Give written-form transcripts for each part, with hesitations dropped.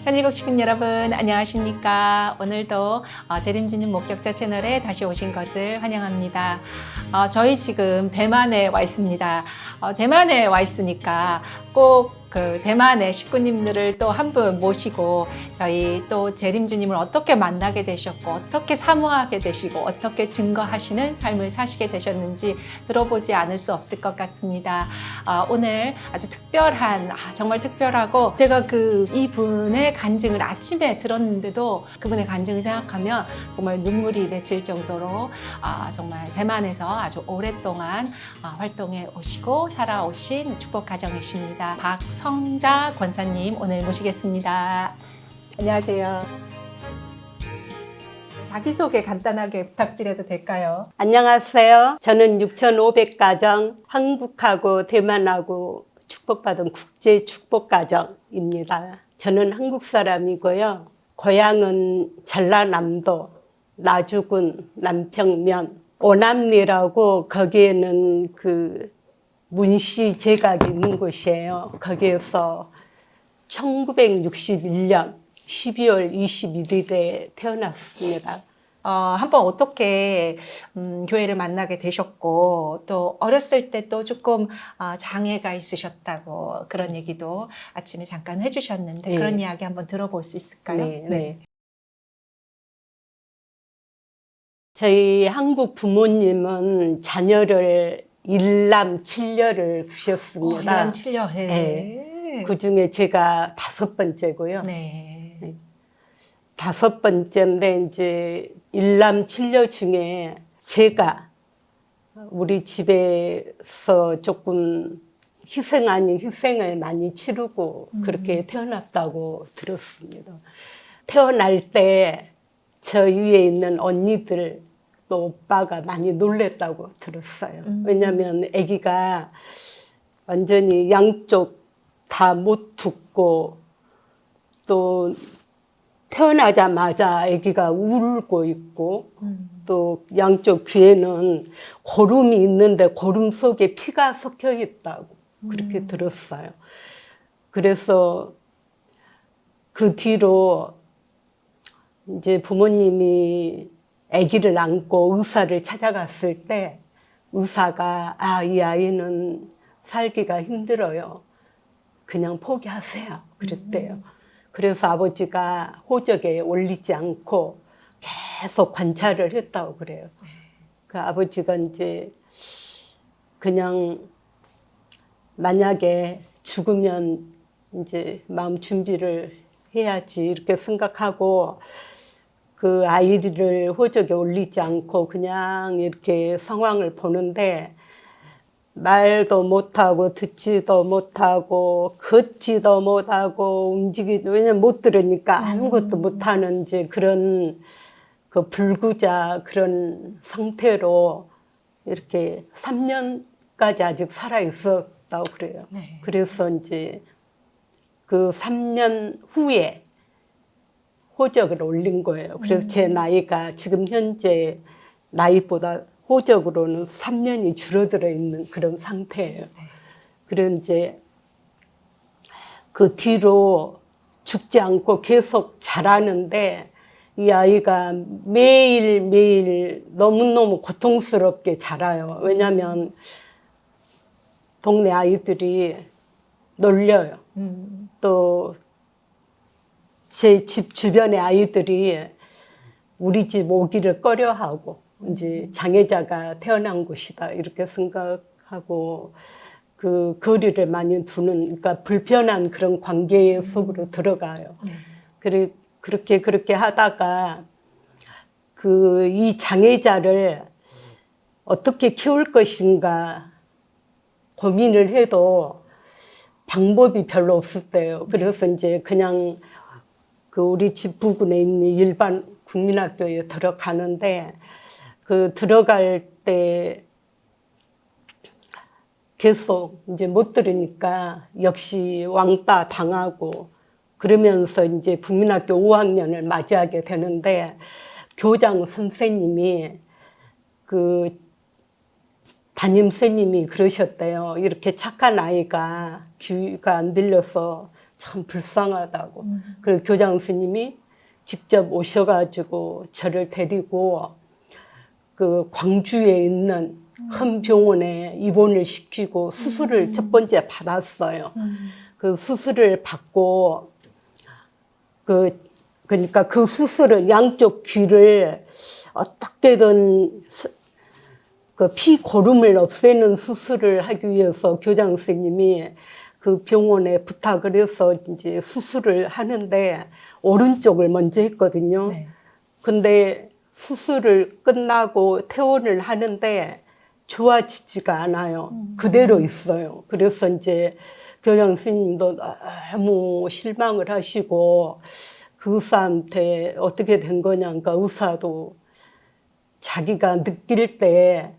천일국 주민 여러분 안녕하십니까. 오늘도 재림주님 목격자 채널에 다시 오신 것을 환영합니다. 저희 지금 대만에 와 있습니다. 대만에 와 있으니까 꼭 그 대만의 식구님들을 또 한 분 모시고 저희 또 재림주님을 어떻게 만나게 되셨고 어떻게 사모하게 되시고 어떻게 증거하시는 삶을 사시게 되셨는지 들어보지 않을 수 없을 것 같습니다. 오늘 아주 특별한 정말 특별하고 제가 이분의 간증을 아침에 들었는데도 그분의 간증을 생각하면 정말 눈물이 맺힐 정도로 정말 대만에서 아주 오랫동안 활동해 오시고 살아오신 축복 가정이십니다. 박성자 권사님 오늘 모시겠습니다. 안녕하세요. 자기소개 간단하게 부탁드려도 될까요? 안녕하세요. 저는 6,500가정 한국하고 대만하고 축복받은 국제 축복가정입니다. 저는 한국 사람이고요. 고향은 전라남도 나주군 남평면 오남리라고 거기에는 문시 제각이 있는 곳이에요. 거기에서 1961년 12월 21일에 태어났습니다. 한번 어떻게 교회를 만나게 되셨고 또 어렸을 때 또 조금 장애가 있으셨다고 그런 얘기도 아침에 잠깐 해주셨는데 네. 그런 이야기 한번 들어볼 수 있을까요? 네. 저희 한국 부모님은 자녀를 일남 7녀를 두셨습니다. 일남 7녀. 네. 그중에 제가 5번째고요. 네. 5번째인데 이제 일남 7녀 중에 제가 우리 집에서 조금 희생 아닌 희생을 많이 치르고 그렇게 태어났다고 들었습니다. 태어날 때 저 위에 있는 언니들 또 오빠가 많이 놀랬다고 들었어요. 왜냐하면 아기가 완전히 양쪽 다 못 듣고 또 태어나자마자 아기가 울고 있고 또 양쪽 귀에는 고름이 있는데 고름 속에 피가 섞여 있다고 그렇게 들었어요. 그래서 그 뒤로 이제 부모님이 아기를 안고 의사를 찾아갔을 때 의사가 이 아이는 살기가 힘들어요. 그냥 포기하세요. 그랬대요. 그래서 아버지가 호적에 올리지 않고 계속 관찰을 했다고 그래요. 그 아버지가 이제 그냥 만약에 죽으면 이제 마음 준비를 해야지 이렇게 생각하고 그 아이를 호적에 올리지 않고 그냥 이렇게 상황을 보는데 말도 못하고 듣지도 못하고 걷지도 못하고 움직이도 왜냐면 못 들으니까 아무것도 못하는 이제 그런 불구자 그런 상태로 이렇게 3년까지 아직 살아 있었다고 그래요. 네. 그래서 이제 그 3년 후에 호적을 올린 거예요. 그래서 제 나이가 지금 현재 나이보다 호적으로는 3년이 줄어들어 있는 그런 상태예요. 그래서 이제 그 뒤로 죽지 않고 계속 자라는데 이 아이가 매일매일 너무너무 고통스럽게 자라요. 왜냐하면 동네 아이들이 놀려요. 또 제 집 주변의 아이들이 우리 집 오기를 꺼려하고 이제 장애자가 태어난 곳이다 이렇게 생각하고 그 거리를 많이 두는 그러니까 불편한 그런 관계 속으로 들어가요. 그렇게 하다가 이 장애자를 어떻게 키울 것인가 고민을 해도 방법이 별로 없었대요. 그래서 이제 그냥 우리 집 부근에 있는 일반 국민학교에 들어가는데 들어갈 때 계속 이제 못 들으니까 역시 왕따 당하고 그러면서 이제 국민학교 5학년을 맞이하게 되는데 교장 선생님이 담임선생님이 그러셨대요. 이렇게 착한 아이가 귀가 안 들려서 참 불쌍하다고. 그래서 교장 스님이 직접 오셔가지고 저를 데리고 그 광주에 있는 큰 병원에 입원을 시키고 수술을 첫 번째 받았어요. 그 수술을 받고 그러니까 그 수술은 양쪽 귀를 어떻게든 그 피고름을 없애는 수술을 하기 위해서 교장 선생님이 그 병원에 부탁을 해서 이제 수술을 하는데 오른쪽을 먼저 했거든요. 네. 근데 수술을 끝나고 퇴원을 하는데 좋아지지가 않아요. 그대로 있어요. 그래서 이제 교장 선생님도 너무 실망을 하시고 그 의사한테 어떻게 된 거냐니까 의사도 자기가 느낄 때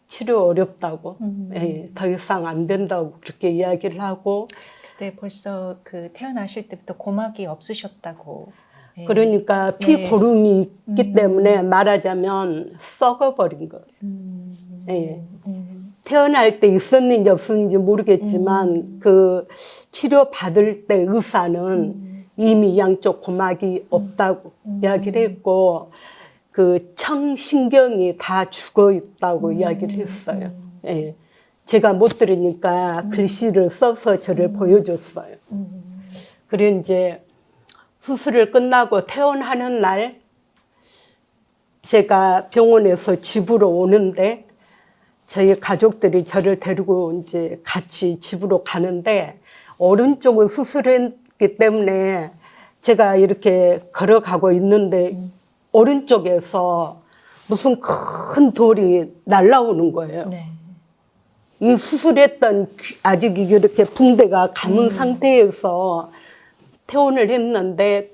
치료 어렵다고, 예, 더 이상 안 된다고 그렇게 이야기를 하고. 그때 벌써 그 태어나실 때부터 고막이 없으셨다고. 예. 그러니까 피고름이 있기 네. 때문에 말하자면 썩어버린 거예요. 예. 태어날 때 있었는지 없었는지 모르겠지만 그 치료 받을 때 의사는 이미 양쪽 고막이 없다고 이야기를 했고 그 청신경이 다 죽어 있다고 이야기를 했어요. 예. 제가 못 들으니까 글씨를 써서 저를 보여줬어요. 그래 이제 수술을 끝나고 퇴원하는 날 제가 병원에서 집으로 오는데 저희 가족들이 저를 데리고 이제 같이 집으로 가는데 오른쪽은 수술했기 때문에 제가 이렇게 걸어가고 있는데 오른쪽에서 무슨 큰 돌이 날라오는 거예요. 네. 이 수술했던 아직 이렇게 붕대가 감은 상태에서 퇴원을 했는데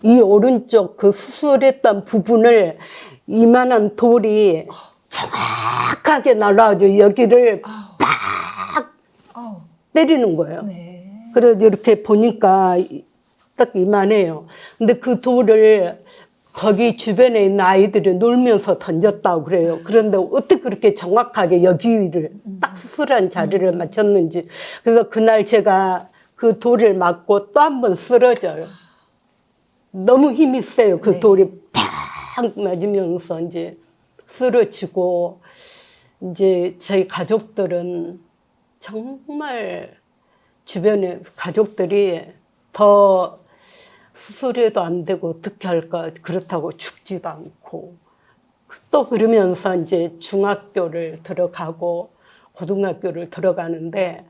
이 오른쪽 그 수술했던 부분을 이만한 돌이 정확하게 날라와서 여기를 팍 때리는 거예요. 네. 그래서 이렇게 보니까 딱 이만해요. 근데 그 돌을 거기 주변에 있는 아이들이 놀면서 던졌다고 그래요. 그런데 어떻게 그렇게 정확하게 여기를 딱 수술한 자리를 맞췄는지. 그래서 그날 제가 그 돌을 맞고 또 한 번 쓰러져요. 너무 힘이 세요. 그 네. 돌이 팍 맞으면서 이제 쓰러지고, 이제 저희 가족들은 정말 주변에 가족들이 더 수술해도 안 되고 어떻게 할까, 그렇다고 죽지도 않고, 또 그러면서 이제 중학교를 들어가고 고등학교를 들어가는데,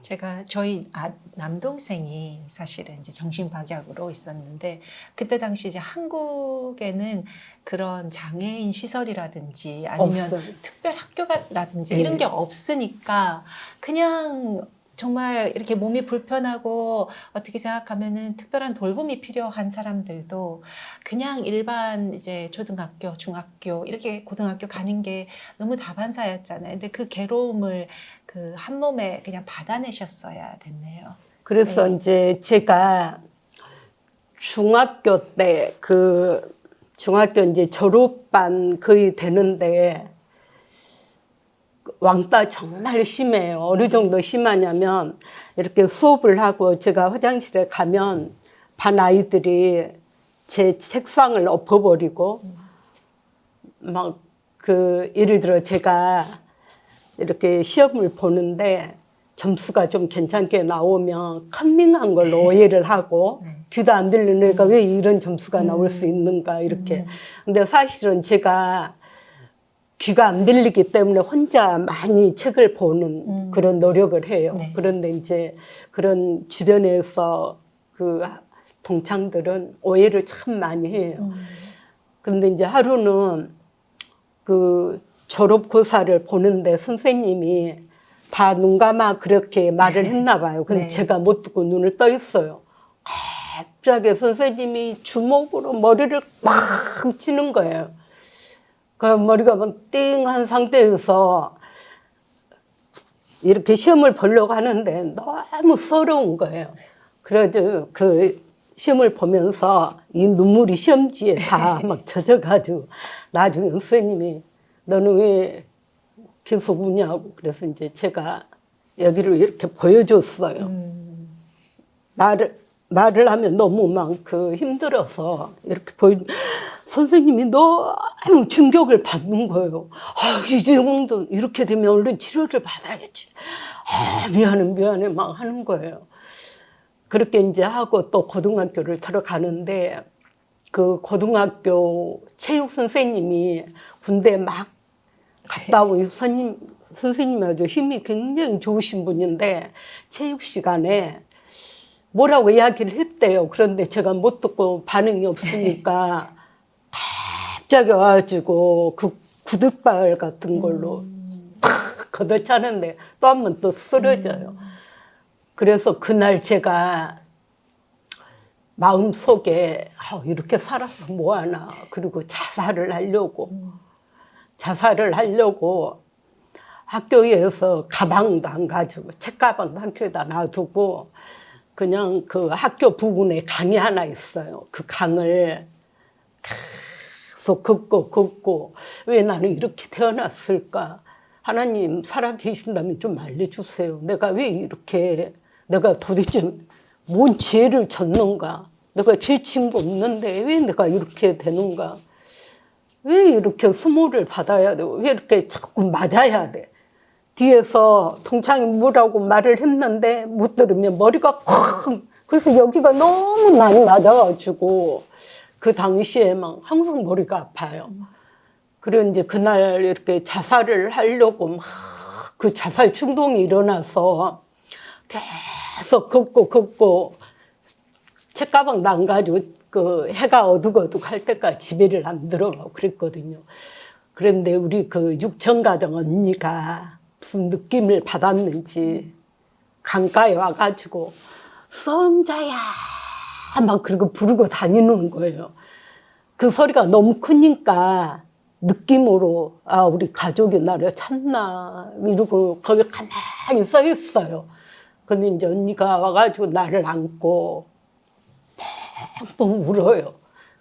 제가 저희 남동생이 사실은 이제 정신박약으로 있었는데 그때 당시 이제 한국에는 그런 장애인 시설이라든지 아니면 없어요. 특별 학교라든지 네. 이런 게 없으니까 그냥 정말 이렇게 몸이 불편하고 어떻게 생각하면은 특별한 돌봄이 필요한 사람들도 그냥 일반 이제 초등학교, 중학교 이렇게 고등학교 가는 게 너무 다반사였잖아요. 근데 그 괴로움을 그 한 몸에 그냥 받아내셨어야 됐네요. 그래서 네. 이제 제가 중학교 때 중학교 이제 졸업반 거의 되는데 왕따 정말 심해요. 어느 정도 심하냐면 이렇게 수업을 하고 제가 화장실에 가면 반 아이들이 제 책상을 엎어버리고 막 예를 들어 제가 이렇게 시험을 보는데 점수가 좀 괜찮게 나오면 컨닝한 걸로 오해를 하고 귀도 안 들리는 애가 왜 이런 점수가 나올 수 있는가 이렇게. 근데 사실은 제가 귀가 안 들리기 때문에 혼자 많이 책을 보는 그런 노력을 해요. 네. 그런데 이제 그런 주변에서 그 동창들은 오해를 참 많이 해요. 근데 이제 하루는 그 졸업고사를 보는데 선생님이 다 눈 감아 그렇게 말을 했나 봐요. 근데 네. 제가 못 듣고 눈을 떠 있어요. 갑자기 선생님이 주먹으로 머리를 팍 치는 거예요. 그 머리가 막 띵한 상태에서 이렇게 시험을 보려고 하는데 너무 서러운 거예요. 그래서 그 시험을 보면서 이 눈물이 시험지에 다 막 젖어가지고 나중에 선생님이 너는 왜 계속 우냐고. 그래서 이제 제가 여기를 이렇게 보여줬어요. 말을 하면 너무 막 그 힘들어서 이렇게 선생님이 너무 충격을 받는 거예요. 아, 이 정도 이렇게 되면 얼른 치료를 받아야지. 아, 미안해 막 하는 거예요. 그렇게 이제 하고 또 고등학교를 들어가는데 그 고등학교 체육 선생님이 군대 막 갔다 온 선생님이 아주 힘이 굉장히 좋으신 분인데 체육 시간에 뭐라고 이야기를 했대요. 그런데 제가 못 듣고 반응이 없으니까 갑자기 와가지고 그 구둣발 같은 걸로 팍 걷어차는데 또 한 번 또 쓰러져요. 그래서 그날 제가 마음속에 이렇게 살아서 뭐하나, 그리고 자살을 하려고 학교에서 가방도 안 가지고 책가방도 학교에다 놔두고 그냥 그 학교 부근에 강이 하나 있어요. 그 강을 계속 걷고 왜 나는 이렇게 태어났을까? 하나님 살아계신다면 좀 알려주세요. 내가 도대체 뭔 죄를 졌는가? 내가 죄 진 거 없는데 왜 내가 이렇게 되는가? 왜 이렇게 수모를 받아야 돼? 왜 이렇게 자꾸 맞아야 돼? 뒤에서 동창이 뭐라고 말을 했는데 못 들으면 머리가 콱! 그래서 여기가 너무 많이 맞아가지고 그 당시에 막 항상 머리가 아파요. 그리고 이제 그날 이렇게 자살을 하려고 막 그 자살 충동이 일어나서 계속 걷고 책가방도 안 가지고 그 해가 어둑어둑 할 때까지 집에를 안 들어가고 그랬거든요. 그런데 우리 그 육천가정 언니가 무슨 느낌을 받았는지 강가에 와가지고 성자야 막 그러고 부르고 다니는 거예요. 그 소리가 너무 크니까 느낌으로 우리 가족이 나를 찾나 이러고 거기 가만히 서 있어요. 근데 이제 언니가 와가지고 나를 안고 펑펑 울어요.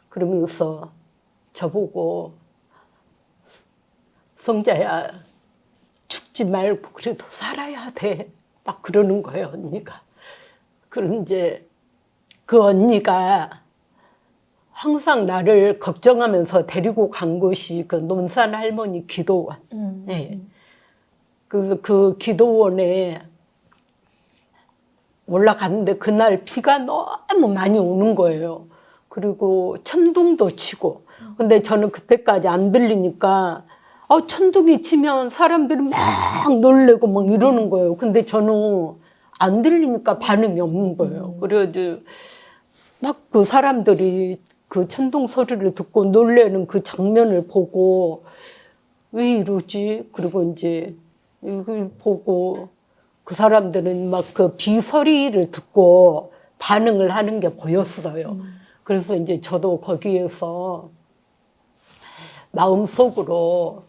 그러면서 저보고 성자야 죽지 말고 그래도 살아야 돼. 막 그러는 거예요, 언니가. 그럼 이제 그 언니가 항상 나를 걱정하면서 데리고 간 곳이 그 논산 할머니 기도원. 네. 그 기도원에 올라갔는데 그날 비가 너무 많이 오는 거예요. 그리고 천둥도 치고. 근데 저는 그때까지 안 들리니까 천둥이 치면 사람들이 막 놀래고 막 이러는 거예요. 근데 저는 안 들리니까 반응이 없는 거예요. 그래가지고 막 그 사람들이 그 천둥 소리를 듣고 놀래는 그 장면을 보고 왜 이러지? 그리고 이제 이걸 보고 그 사람들은 막 그 비 소리를 듣고 반응을 하는 게 보였어요. 그래서 이제 저도 거기에서 마음속으로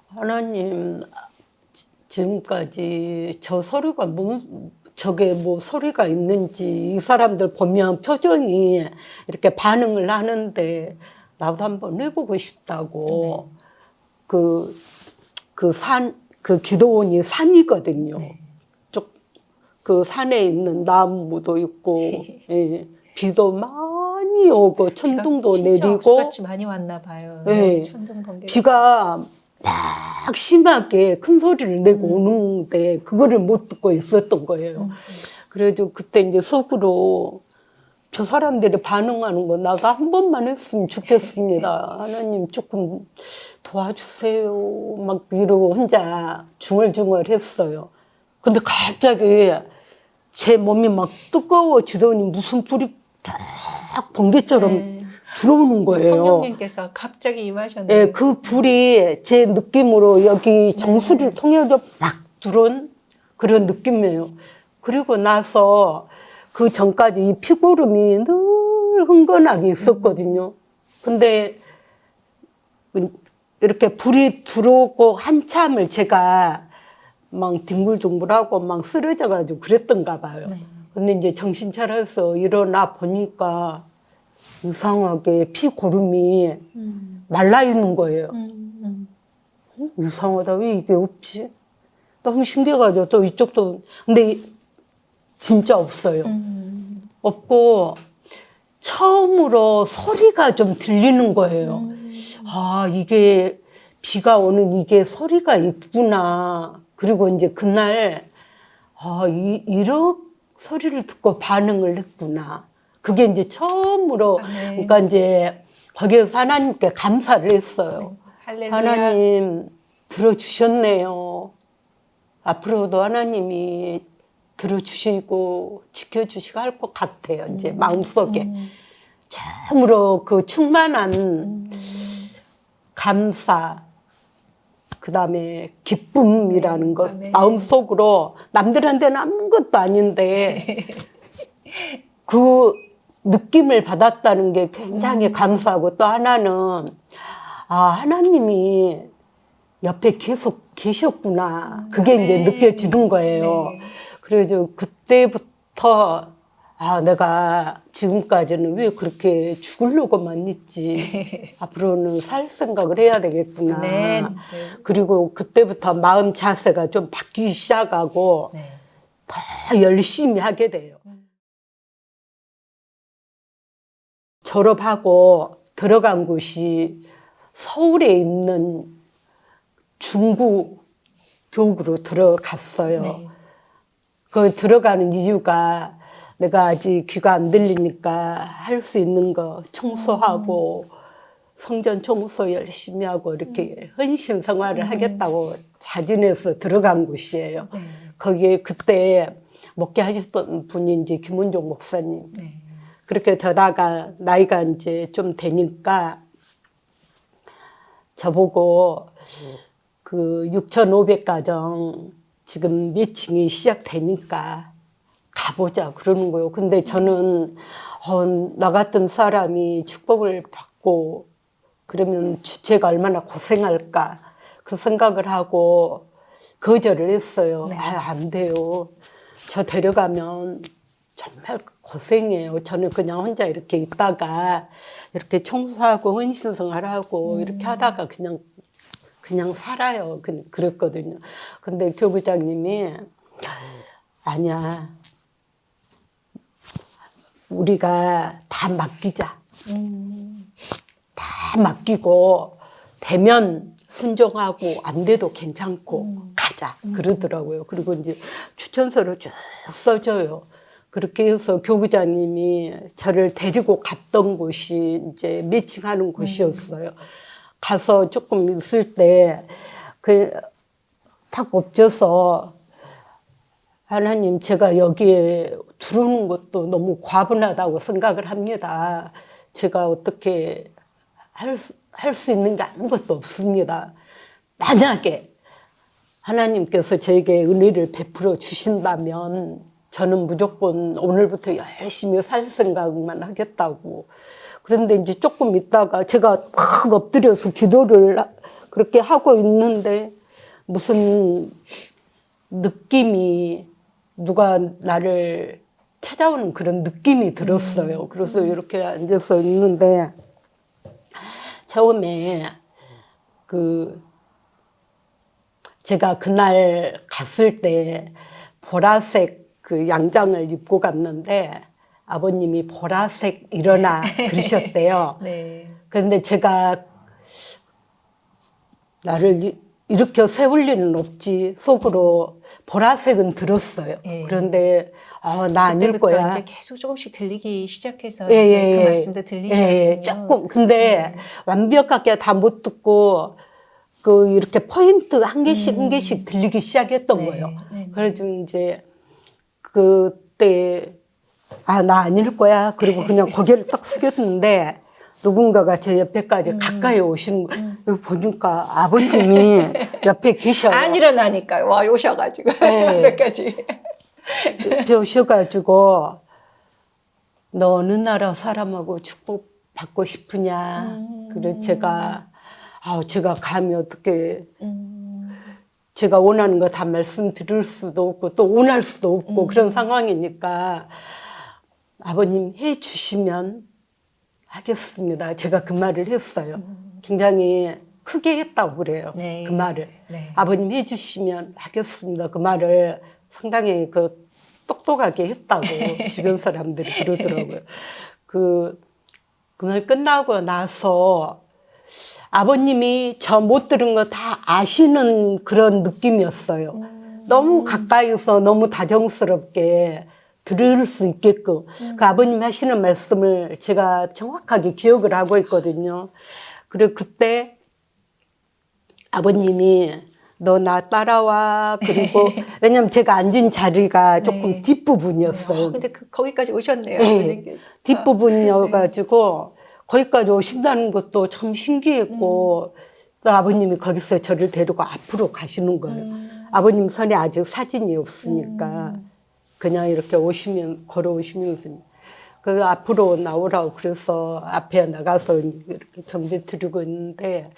하나님 지금까지 저 소리가 저게 뭐 소리가 있는지 이 사람들 보면 표정이 이렇게 반응을 하는데 나도 한번 해보고 싶다고. 그 기도원이 산이거든요. 그 산에 있는 나무도 있고 예, 비도 많이 오고 천둥도 진짜 내리고 억수같이 많이 왔나 봐요. 네. 천둥 번개. 비가 막 심하게 큰 소리를 내고 오는데 그거를 못 듣고 있었던 거예요. 그래도 그때 이제 속으로 저 사람들이 반응하는 거 나가 한 번만 했으면 좋겠습니다. 하나님 조금 도와주세요. 막 이러고 혼자 중얼중얼 했어요. 근데 갑자기 제 몸이 막 뜨거워지더니 무슨 불이 딱 번개처럼 들어오는 거예요. 성령님께서 갑자기 임하셨네요. 네, 그 불이 제 느낌으로 여기 정수리를 통해서 막 들어온 그런 느낌이에요. 그리고 나서 그 전까지 이 피고름이 늘 흥건하게 있었거든요. 근데 이렇게 불이 들어오고 한참을 제가 막 뒹굴뒹굴하고 막 쓰러져가지고 그랬던가 봐요. 근데 이제 정신 차려서 일어나 보니까 이상하게 피고름이 말라있는 거예요. 이상하다. 왜 이게 없지? 너무 신기해가지고 또 이쪽도. 근데 진짜 없어요. 없고 처음으로 소리가 좀 들리는 거예요. 아, 이게 비가 오는 이게 소리가 있구나. 그리고 이제 그날 이런 소리를 듣고 반응을 했구나. 그게 이제 처음으로 네. 그러니까 이제 거기에서 하나님께 감사를 했어요. 할렐루야. 하나님 들어주셨네요. 앞으로도 하나님이 들어주시고 지켜주시고 할 것 같아요. 이제 마음속에 참으로 그 충만한 감사, 그 다음에 기쁨이라는 네. 것 아멘. 마음속으로 남들한테는 아무것도 아닌데 그 느낌을 받았다는 게 굉장히 감사하고, 또 하나는 하나님이 옆에 계속 계셨구나. 그게 이제 아멘. 느껴지는 거예요. 네. 그래서 그때부터 내가 지금까지는 왜 그렇게 죽으려고만 있지. 앞으로는 살 생각을 해야 되겠구나. 아멘. 네. 그리고 그때부터 마음 자세가 좀 바뀌기 시작하고 네. 더 열심히 하게 돼요. 졸업하고 들어간 곳이 서울에 있는 중구 교육으로 들어갔어요. 네. 그 들어가는 이유가 내가 아직 귀가 안 들리니까 할 수 있는 거 청소하고 성전 청소 열심히 하고 이렇게 헌신 생활을 하겠다고 자진해서 들어간 곳이에요. 네. 거기에 그때 목회하셨던 분이 이제 김은종 목사님. 네. 그렇게 되다가 나이가 이제 좀 되니까 저보고 그 6,500가정 지금 매칭이 시작되니까 가보자 그러는 거예요. 근데 저는 나 같은 사람이 축복을 받고 그러면 주체가 얼마나 고생할까 그 생각을 하고 거절을 했어요. 네. 안 돼요. 저 데려가면 정말 고생해요. 저는 그냥 혼자 이렇게 있다가 이렇게 청소하고 헌신생활하고 이렇게 하다가 그냥 살아요. 그랬거든요. 근데 교구장님이 아니야. 우리가 다 맡기자. 다 맡기고 되면 순종하고 안 돼도 괜찮고 가자 그러더라고요. 그리고 이제 추천서를 쭉 써줘요. 그렇게 해서 교구장님이 저를 데리고 갔던 곳이 이제 매칭하는 곳이었어요. 가서 조금 있을 때 탁 엎져서 하나님, 제가 여기에 들어오는 것도 너무 과분하다고 생각을 합니다. 제가 어떻게 할 수 있는 게 아무것도 없습니다. 만약에 하나님께서 저에게 은혜를 베풀어 주신다면 저는 무조건 오늘부터 열심히 살 생각만 하겠다고. 그런데 이제 조금 있다가 제가 확 엎드려서 기도를 그렇게 하고 있는데 무슨 느낌이 누가 나를 찾아오는 그런 느낌이 들었어요. 그래서 이렇게 앉아서 있는데 처음에 제가 그날 갔을 때 보라색 그 양장을 입고 갔는데 아버님이 보라색 일어나 그러셨대요. 네. 그런데 제가 나를 이렇게 세울 리는 없지 속으로 보라색은 들었어요. 예. 그런데 나 아닐 그때부터 거야. 이제 계속 조금씩 들리기 시작해서 예, 이제 예, 그 예. 말씀도 들리셨군요. 예, 조금. 근데 네. 완벽하게 다 못 듣고 이렇게 포인트 한 개씩 들리기 시작했던 네. 거예요. 네. 그래서 이제 그때 나 아닐 거야. 그리고 그냥 고개를 딱 숙였는데 누군가가 제 옆에까지 가까이 오신 여기 보니까 아버님이 옆에 계셔요. 안 일어나니까 와 오셔가지고 네. 몇 가지. 옆에 오셔가지고 너 어느 나라 사람하고 축복 받고 싶으냐. 그래 제가 감히 어떻게 제가 원하는 거 다 말씀드릴 수도 없고 또 원할 수도 없고 그런 상황이니까 아버님 해 주시면 하겠습니다. 제가 그 말을 했어요. 굉장히 크게 했다고 그래요. 네. 그 말을. 네. 아버님 해 주시면 하겠습니다. 그 말을 상당히 똑똑하게 했다고 주변 사람들이 그러더라고요. 그날 끝나고 나서 아버님이 저 못 들은 거 다 아시는 그런 느낌이었어요. 너무 가까이서 너무 다정스럽게 들을 수 있게끔 그 아버님 하시는 말씀을 제가 정확하게 기억을 하고 있거든요. 그리고 그때 아버님이 너 나 따라와. 그리고 왜냐면 제가 앉은 자리가 조금 네. 뒷부분이었어요. 근데 거기까지 오셨네요. 네. 선생님께서. 뒷부분이어가지고 거기까지 오신다는 것도 참 신기했고 또 아버님이 거기서 저를 데리고 앞으로 가시는 거예요. 아버님 손에 아직 사진이 없으니까 그냥 이렇게 오시면 걸어오시면서 그 앞으로 나오라고 그래서 앞에 나가서 이렇게 경배 드리고 있는데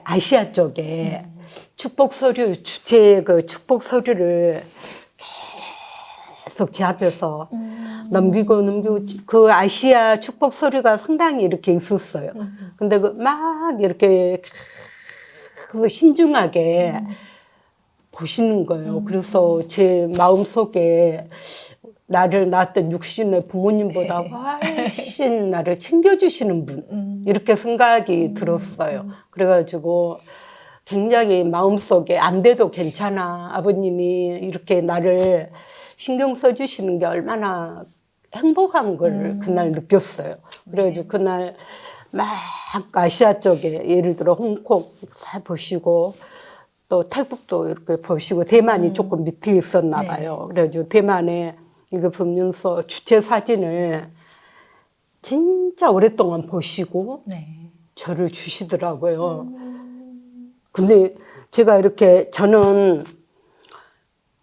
아시아 쪽에 축복 서류 주체 그 축복 서류를 계속 제 앞에서 넘기고 그 아시아 축복 서류가 상당히 이렇게 있었어요. 근데 막 이렇게 계속 신중하게 보시는 거예요. 그래서 제 마음 속에 나를 낳았던 육신의 부모님보다 훨씬 나를 챙겨주시는 분 이렇게 생각이 들었어요. 그래가지고 굉장히 마음속에 안 돼도 괜찮아. 아버님이 이렇게 나를 신경 써주시는 게 얼마나 행복한 걸 그날 느꼈어요. 그래가지고 그날 막 아시아 쪽에 예를 들어 홍콩 잘 보시고 또 태국도 이렇게 보시고 대만이 조금 밑에 있었나 봐요. 그래가지고 대만에 이거 보면서 주체 사진을 진짜 오랫동안 보시고 저를 주시더라고요. 근데 제가 이렇게 저는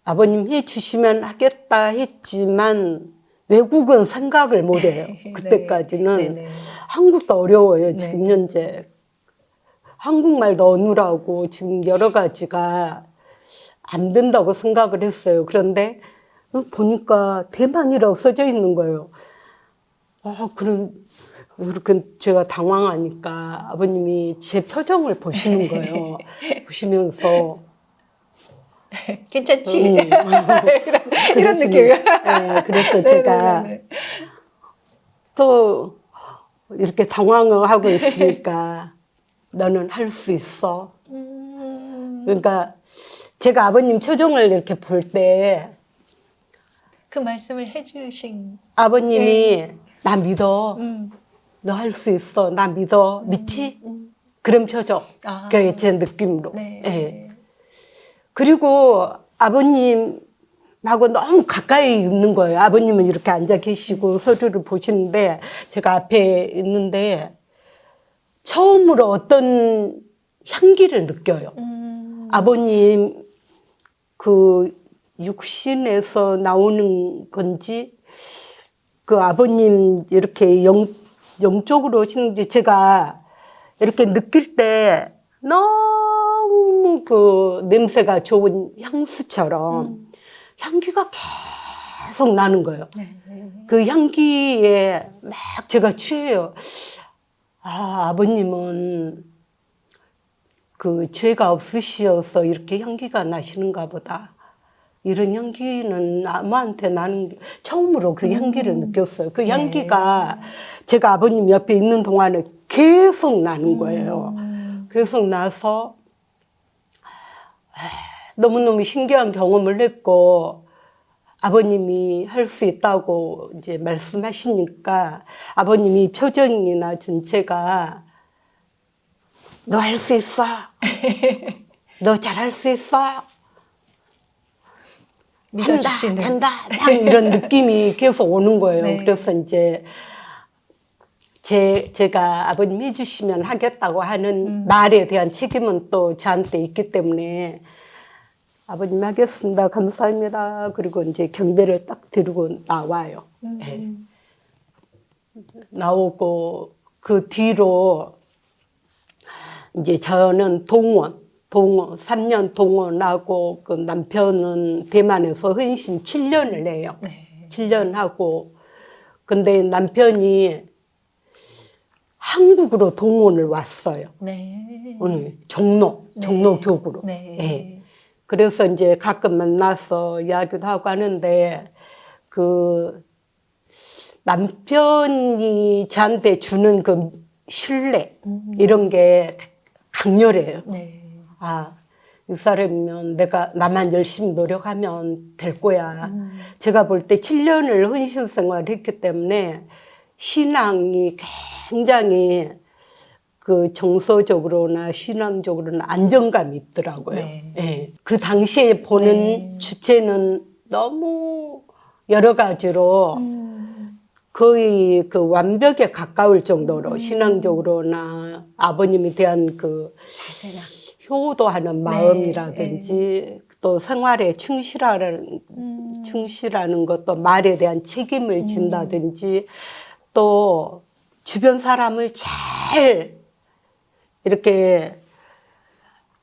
아버님 해주시면 하겠다 했지만 외국은 생각을 못해요. 그때까지는. 한국도 어려워요. 지금 현재. 한국말도 어느라고 지금 여러 가지가 안 된다고 생각을 했어요. 그런데 보니까 대만이라고 써져 있는 거예요. 그럼 이렇게 제가 당황하니까 아버님이 제 표정을 보시는 거예요. 보시면서 괜찮지? 이런 느낌이요. 네, 그래서 제가 또 이렇게 당황을 하고 있으니까 너는 할 수 있어. 그러니까 제가 아버님 표정을 이렇게 볼 때 그 말씀을 해주신 아버님이 나 믿어. 너 할 수 있어. 나 믿어. 믿지? 그런 표정. 그게 제 느낌으로. 네. 그리고 아버님하고 너무 가까이 있는 거예요. 아버님은 이렇게 앉아 계시고 서류를 보시는데 제가 앞에 있는데 처음으로 어떤 향기를 느껴요. 아버님 그 육신에서 나오는 건지 그 아버님 이렇게 영적으로 오시는지 제가 이렇게 느낄 때 너무 그 냄새가 좋은 향수처럼 향기가 계속 나는 거예요. 그 향기에 막 제가 취해요. 아버님은 그 죄가 없으시어서 이렇게 향기가 나시는가 보다. 이런 향기는 아무한테 나는 처음으로 그 향기를 느꼈어요. 그 향기가 제가 아버님 옆에 있는 동안에 계속 나는 거예요. 계속 나서 너무너무 신기한 경험을 했고 아버님이 할 수 있다고 이제 말씀하시니까 아버님이 표정이나 전체가 너 할 수 있어. 너 잘할 수 있어. 된다. 막 이런 느낌이 계속 오는 거예요. 그래서 이제 제가 아버님 해주시면 하겠다고 하는 말에 대한 책임은 또 저한테 있기 때문에 아버님 하겠습니다. 감사합니다. 그리고 이제 경배를 딱 드리고 나와요. 네. 나오고 그 뒤로 이제 저는 동원 3년 동원하고 그 남편은 대만에서 헌신 7년을 해요. 7년 하고 근데 남편이 한국으로 동원을 왔어요. 오늘 종로 교구로. 네. 그래서 이제 가끔 만나서 이야기도 하고 하는데, 그 남편이 저한테 주는 그 신뢰, 이런 게 강렬해요. 네. 아, 이 사람이면 나만 열심히 노력하면 될 거야. 제가 볼 때 7년을 헌신 생활을 했기 때문에 신앙이 굉장히 그 정서적으로나 신앙적으로는 안정감이 있더라고요. 네. 예. 그 당시에 보는 네. 주체는 너무 여러 가지로 거의 그 완벽에 가까울 정도로 신앙적으로나 아버님에 대한 그 자세나. 효도하는 마음이라든지 또 생활에 충실하는 것도 말에 대한 책임을 진다든지 또 주변 사람을 잘 이렇게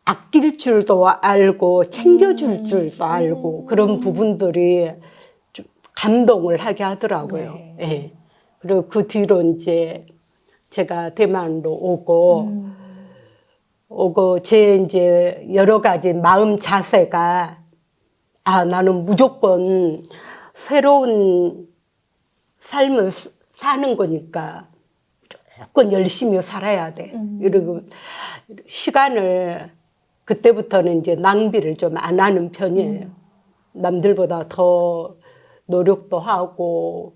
아낄 줄도 알고 챙겨줄 줄도 알고 그런 부분들이 좀 감동을 하게 하더라고요. 네. 예. 그리고 그 뒤로 이제 제가 대만으로 오고 제 이제 여러 가지 마음 자세가 나는 무조건 새로운 삶을 사는 거니까 무조건 열심히 살아야 돼. 이러고 시간을 그때부터는 이제 낭비를 좀 안 하는 편이에요. 남들보다 더 노력도 하고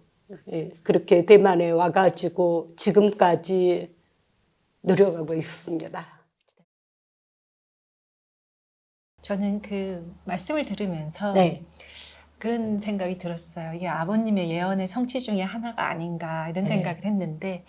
예, 그렇게 대만에 와가지고 지금까지 노력하고 있습니다. 저는 그 말씀을 들으면서 네. 그런 생각이 들었어요. 이게 아버님의 예언의 성취 중에 하나가 아닌가 이런 네. 생각을 했는데,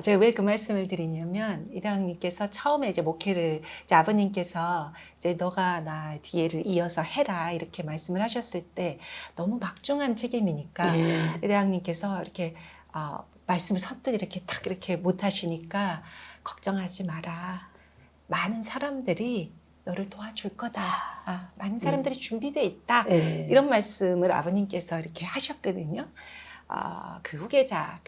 제가 왜 그 말씀을 드리냐면 이당님께서 처음에 이제 목회를 이제 아버님께서 이제 너가 나 뒤에를 이어서 해라 이렇게 말씀을 하셨을 때 너무 막중한 책임이니까 네. 이당님께서 이렇게 말씀을 선뜻 이렇게 탁 이렇게 못 하시니까 걱정하지 마라. 많은 사람들이 너를 도와줄 거다. 많은 사람들이 준비되어 있다. 네. 이런 말씀을 아버님께서 이렇게 하셨거든요. 그 후계자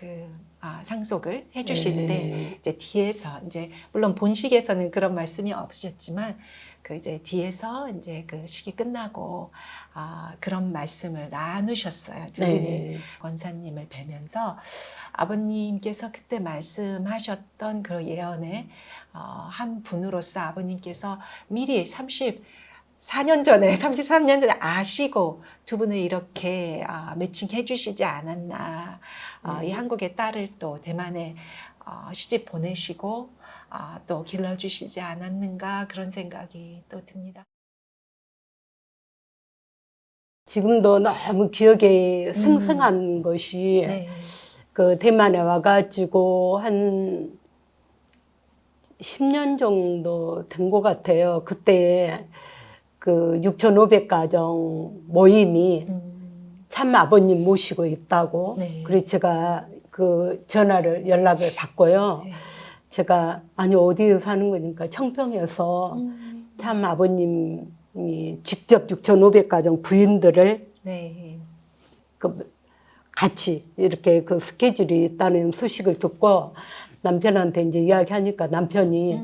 상속을 해주실 때 이제 뒤에서 이제 물론 본식에서는 그런 말씀이 없으셨지만 그 이제 뒤에서 이제 그 시기 끝나고 그런 말씀을 나누셨어요. 두 분이 네. 권사님을 권사님을 뵈면서 아버님께서 그때 말씀하셨던 그 예언의 한 분으로서 아버님께서 미리 34년 전에 아시고 두 분을 이렇게 매칭해 주시지 않았나. 이 한국의 딸을 또 대만에 시집 보내시고 또 길러주시지 않았는가 그런 생각이 또 듭니다. 지금도 너무 기억에 생생한 것이 네. 그 대만에 와가지고 한 10년 정도 된 것 같아요. 그때 그 6,500가정 모임이 참 아버님 모시고 있다고. 네. 그래서 제가 그 연락을 받고요. 네. 제가 아니 어디에 사는 거니까 청평에서 참 아버님이 직접 6,500가정 부인들을 네. 같이 이렇게 그 스케줄이 있다는 소식을 듣고 남편한테 이제 이야기하니까 남편이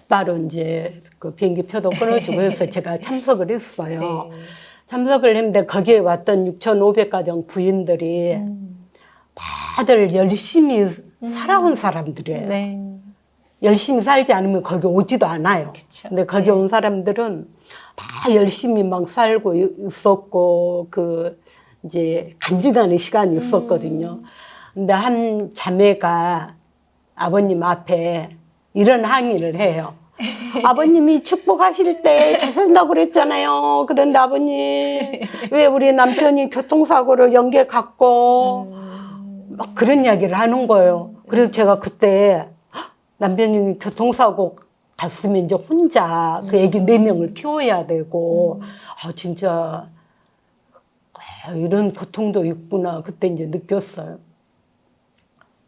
바로 이제 그 비행기 표도 끊어주고 해서 제가 참석을 했어요. 네. 참석을 했는데 거기에 왔던 6,500가정 부인들이 다들 열심히 살아온 사람들이에요. 네. 열심히 살지 않으면 거기 오지도 않아요. 그쵸. 근데 거기 네. 온 사람들은 다 열심히 막 살고 있었고 그 이제 간증하는 시간이 있었거든요. 근데 한 자매가 아버님 앞에 이런 항의를 해요. 아버님이 축복하실 때 잘 산다고 그랬잖아요. 그런데 아버님 왜 우리 남편이 교통사고로 연계 갔고 막 그런 이야기를 하는 거예요. 그래서 제가 그때 남편이 교통사고 갔으면 이제 혼자 그 애기 4명을 키워야 되고 진짜 이런 고통도 있구나 그때 이제 느꼈어요.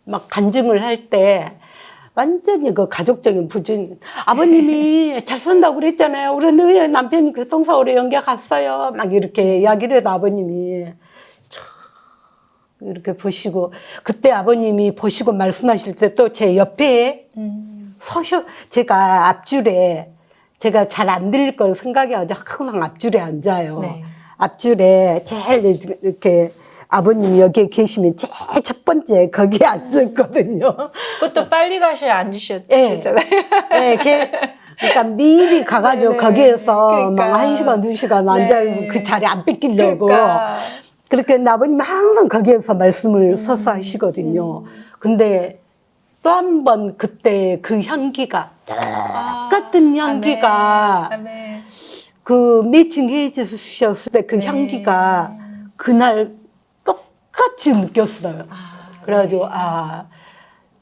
막 간증을 할 때 완전히 그 가족적인 부준 아버님이 잘 산다고 그랬잖아요. 우리 왜 남편이 교통사고로 연계 갔어요. 막 이렇게 이야기를 해도 아버님이 이렇게 보시고 그때 아버님이 보시고 말씀하실 때 또 제 옆에 제가 앞줄에 제가 잘 안 들릴 걸 생각해가지고 항상 앞줄에 앉아요. 네. 앞줄에 제일 이렇게 아버님 여기에 계시면 제일 첫 번째 거기에 앉았거든요. 그것도 빨리 가셔야 앉으셨잖아요. 네, 그러니까 미리 가가지고 네네. 거기에서 그러니까. 막 1시간, 2시간 앉아서 네. 그 자리 안 뺏기려고. 그러니까. 그렇게 아버님이 항상 거기에서 말씀을 서서 하시거든요. 근데 또 한 번 그때 그 향기가 똑같은 향기가 아멘. 그 매칭해 주셨을 때 그 네. 향기가 그날 똑같이 느꼈어요. 그래가지고 네. 아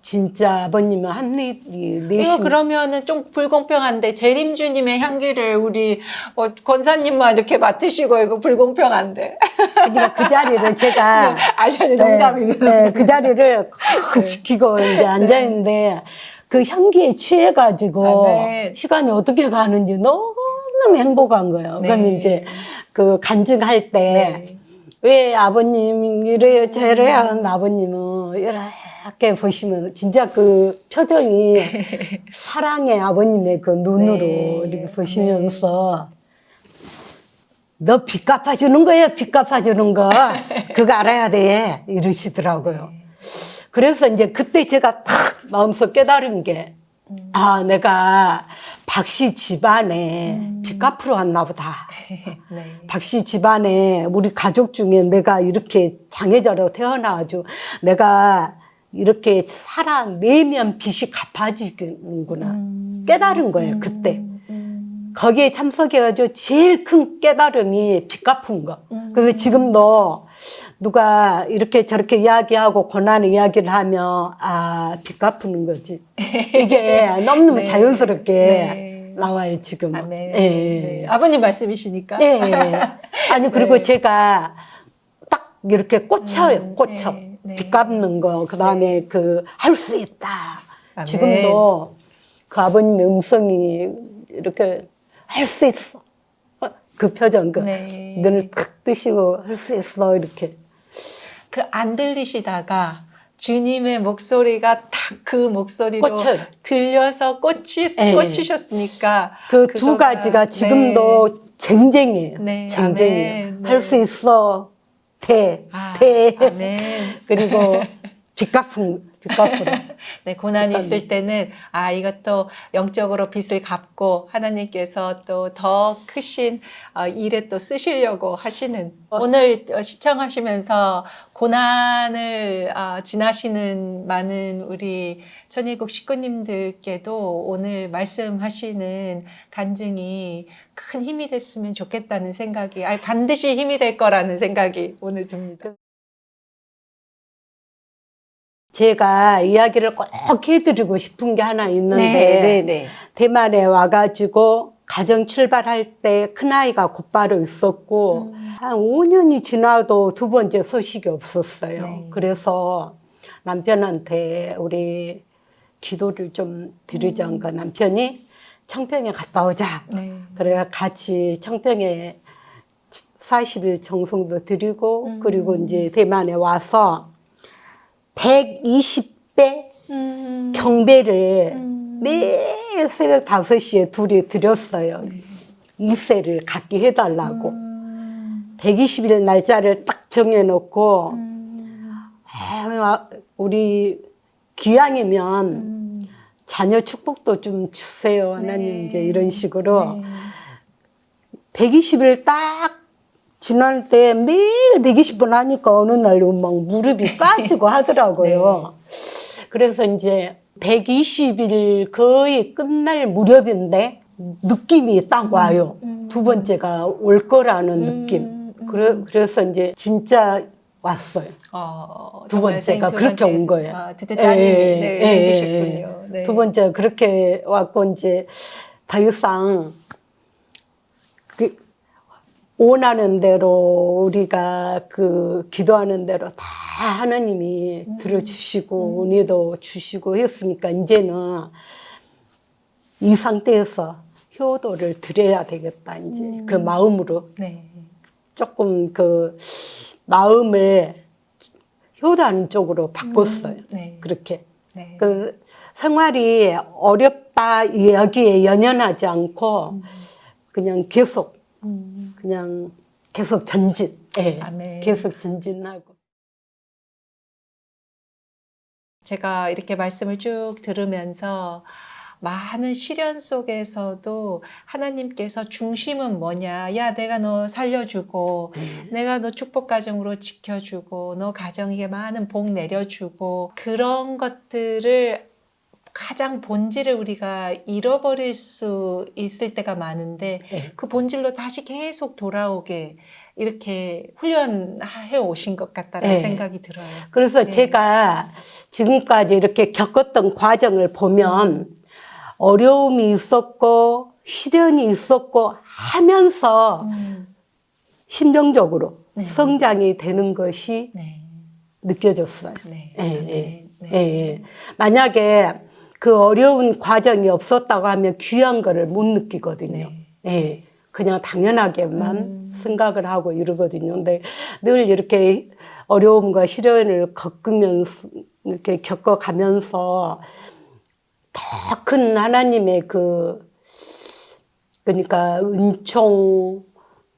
진짜 아버님은 한입이 이거 내신 그러면은 좀 불공평한데 재림주님의 향기를 우리 권사님만 이렇게 맡으시고 이거 불공평한데. 그러니까 그 자리를 제가 아니 농담입니다. 네, 그 자리를 꼭 지키고 이제 앉아 있는데 그 향기에 취해가지고 네. 시간이 어떻게 가는지 너무 행복한 거예요. 네. 그러면 이제 그 간증할 때 네. 왜 아버님 이래요 저래요 하는 아버님은 이렇게 보시면 진짜 그 표정이 사랑의 아버님의 그 눈으로 네. 이렇게 보시면서 너 빚 갚아주는 거야 빚 갚아주는 거 그거 알아야 돼 이러시더라고요. 그래서 이제 그때 제가 탁 마음속 깨달은 게 아 내가 박씨 집안에 빚 갚으러 왔나 보다. 네. 박씨 집안에 우리 가족 중에 내가 이렇게 장애자로 태어나가지고 내가 이렇게 살아내면 빚이 갚아지는구나 깨달은 거예요 그때. 거기에 참석해가지고 제일 큰 깨달음이 빚 갚은 거. 그래서 지금도 누가 이렇게 저렇게 이야기하고 고난의 이야기를 하면 아 빚 갚는 거지. 이게 너무너무 네. 자연스럽게 네. 나와요 지금. 아, 네. 예. 네. 아버님 말씀이시니까. 예. 아니 그리고 네. 제가 딱 이렇게 꽂혀요. 꽂혀. 네. 네. 빚 갚는 거. 그다음에 그 할 수 있다. 아멘. 지금도 그 아버님의 음성이 이렇게 할 수 있어. 그 표정, 그 네. 눈을 탁 뜨시고 할 수 있어 이렇게. 그 안 들리시다가 주님의 목소리가 딱 그 목소리로 꽂혀요. 들려서 네. 꽂히셨으니까 그 두 그거가- 가지가 지금도 쟁쟁이에요. 네. 쟁쟁이에요. 아멘. 네. 할 수 있어. 돼. 아, 돼. 아멘. 그리고 빚 갚으러. 네, 고난이 일단- 있을 때는 아 이것도 영적으로 빚을 갚고 하나님께서 또 더 크신 일에 또 쓰시려고 하시는 오늘 시청하시면서 고난을 지나시는 많은 우리 천일국 식구님들께도 오늘 말씀하시는 간증이 큰 힘이 됐으면 좋겠다는 생각이 반드시 힘이 될 거라는 생각이 오늘 듭니다. 제가 이야기를 꼭 해드리고 싶은 게 하나 있는데 네. 대만에 와가지고 가정 출발할 때 큰아이가 곧바로 있었고 한 5년이 지나도 두 번째 소식이 없었어요. 네. 그래서 남편한테 우리 기도를 좀 드리자니까 남편이 청평에 갔다 오자. 네. 그래서 같이 청평에 40일 정성도 드리고 그리고 이제 대만에 와서 120배 경배를 매일 새벽 5시에 둘이 드렸어요. 일세를 갖게 해달라고. 120일 날짜를 딱 정해놓고 우리 귀향이면 자녀 축복도 좀 주세요. 하나님 네. 이제 이런 식으로 네. 120일 딱 지날 때 매일 120분 하니까 어느 날 막 무릎이 까지고 하더라고요. 그래서 이제 120일 거의 끝날 무렵인데 느낌이 딱 와요. 두 번째가 올 거라는 느낌. 그래서 이제 진짜 왔어요. 두 정말 번째가 두 그렇게 번째, 온 거예요. 드디어 따님이 예, 해주셨군요. 네. 두 번째 그렇게 왔고 이제 더 이상 그 원하는 대로 우리가 그 기도하는 대로 다 하나님이 들어주시고 은혜도 주시고 했으니까 이제는 이 상태에서 효도를 드려야 되겠다 이제 그 마음으로 네. 조금 그 마음을 효도하는 쪽으로 바꿨어요. 네. 그렇게 네. 그 생활이 어렵다 여기에 연연하지 않고 그냥 계속 음. 그냥 계속 전진. 예. 아멘. 계속 전진하고. 제가 이렇게 말씀을 쭉 들으면서 많은 시련 속에서도 하나님께서 중심은 뭐냐? 야, 내가 너 살려주고, 내가 너 축복 가정으로 지켜주고, 너 가정에 많은 복 내려주고, 그런 것들을 가장 본질을 우리가 잃어버릴 수 있을 때가 많은데 예. 그 본질로 다시 계속 돌아오게 이렇게 훈련해 오신 것 같다는 예. 생각이 들어요. 그래서 네. 제가 지금까지 이렇게 겪었던 과정을 보면 어려움이 있었고 시련이 있었고 하면서 심정적으로 네. 성장이 되는 것이 네. 느껴졌어요. 네. 예, 아멘. 예. 네. 예, 예. 만약에 그 어려운 과정이 없었다고 하면 귀한 거를 못 느끼거든요. 네. 예. 그냥 당연하게만 생각을 하고 이러거든요. 근데 늘 이렇게 어려움과 시련을 겪으면서, 이렇게 겪어가면서 더 큰 하나님의 그러니까 은총,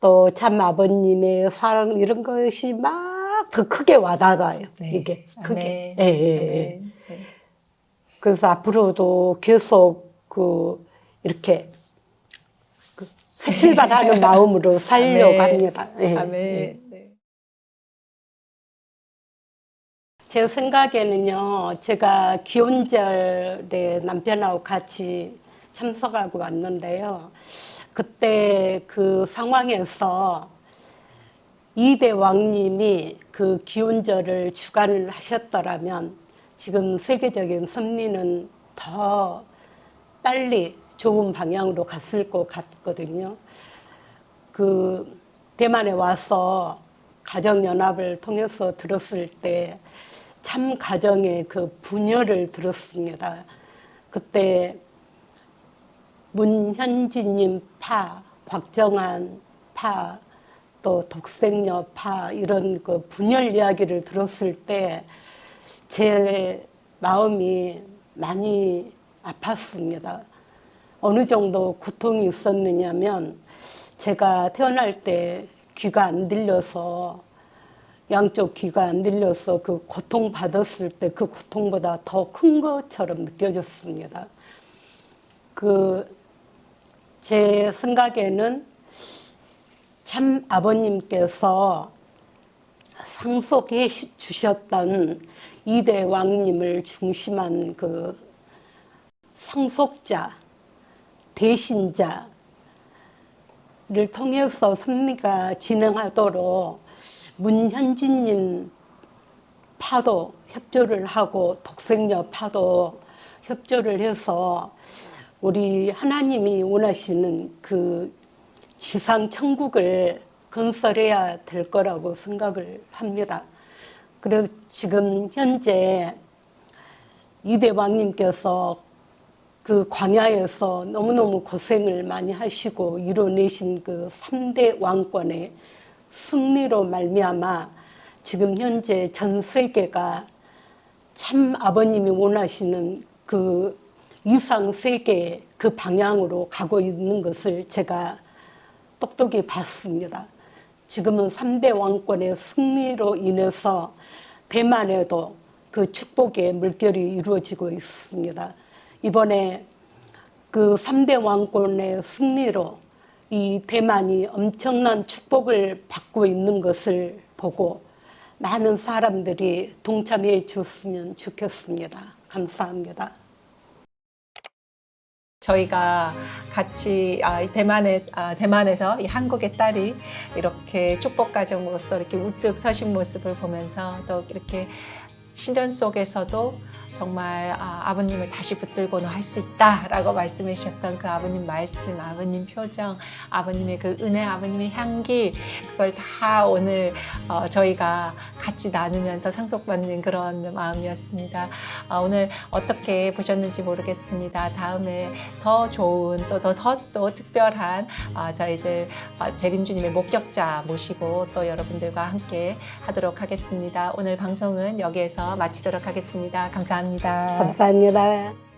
또 참 아버님의 사랑, 이런 것이 막 더 크게 와닿아요. 네. 이게 크게. 아멘. 예, 예, 예. 아멘. 네. 그래서 앞으로도 계속 이렇게 새 출발하는 마음으로 살려고 아멘. 합니다. 예, 아멘. 예. 네. 제 생각에는요, 제가 기원절에 남편하고 같이 참석하고 왔는데요. 그때 그 상황에서 이대 왕님이 그 기원절을 주관을 하셨더라면 지금 세계적인 섭리는 더 빨리 좋은 방향으로 갔을 것 같거든요. 그 대만에 와서 가정연합을 통해서 들었을 때 참 가정의 그 분열을 들었습니다. 그때 문현진님 파, 곽정한 파, 또 독생녀 파, 이런 그 분열 이야기를 들었을 때 제 마음이 많이 아팠습니다. 어느 정도 고통이 있었느냐면 제가 태어날 때 귀가 안 들려서, 양쪽 귀가 안 들려서 그 고통 받았을 때 그 고통보다 더 큰 것처럼 느껴졌습니다. 제 생각에는 참 아버님께서 상속해 주셨던 이대 왕님을 중심한 그 상속자, 대신자를 통해서 섭리가 진행하도록 문현진님 파도 협조를 하고 독생녀 파도 협조를 해서 우리 하나님이 원하시는 그 지상 천국을 건설해야 될 거라고 생각을 합니다. 그래서 지금 현재 이대 왕님께서 그 광야에서 너무너무 고생을 많이 하시고 이뤄내신 그 3대 왕권의 승리로 말미암아 지금 현재 전 세계가 참 아버님이 원하시는 그 이상 세계 그 방향으로 가고 있는 것을 제가 똑똑히 봤습니다. 지금은 3대 왕권의 승리로 인해서 대만에도 그 축복의 물결이 이루어지고 있습니다. 이번에 그 3대 왕권의 승리로 이 대만이 엄청난 축복을 받고 있는 것을 보고 많은 사람들이 동참해 줬으면 좋겠습니다. 감사합니다. 저희가 같이 대만에서 이 한국의 딸이 이렇게 축복 가정으로서 이렇게 우뚝 서신 모습을 보면서 또 이렇게 시련 속에서도 정말 아버님을 다시 붙들고는 할 수 있다라고 말씀해 주셨던 그 아버님 말씀, 아버님 표정, 아버님의 그 은혜, 아버님의 향기, 그걸 다 오늘 저희가 같이 나누면서 상속받는 그런 마음이었습니다. 오늘 어떻게 보셨는지 모르겠습니다. 다음에 더 좋은 또 특별한 저희들 재림주님의 목격자 모시고 또 여러분들과 함께 하도록 하겠습니다. 오늘 방송은 여기에서 마치도록 하겠습니다. 감사합니다. 감사합니다.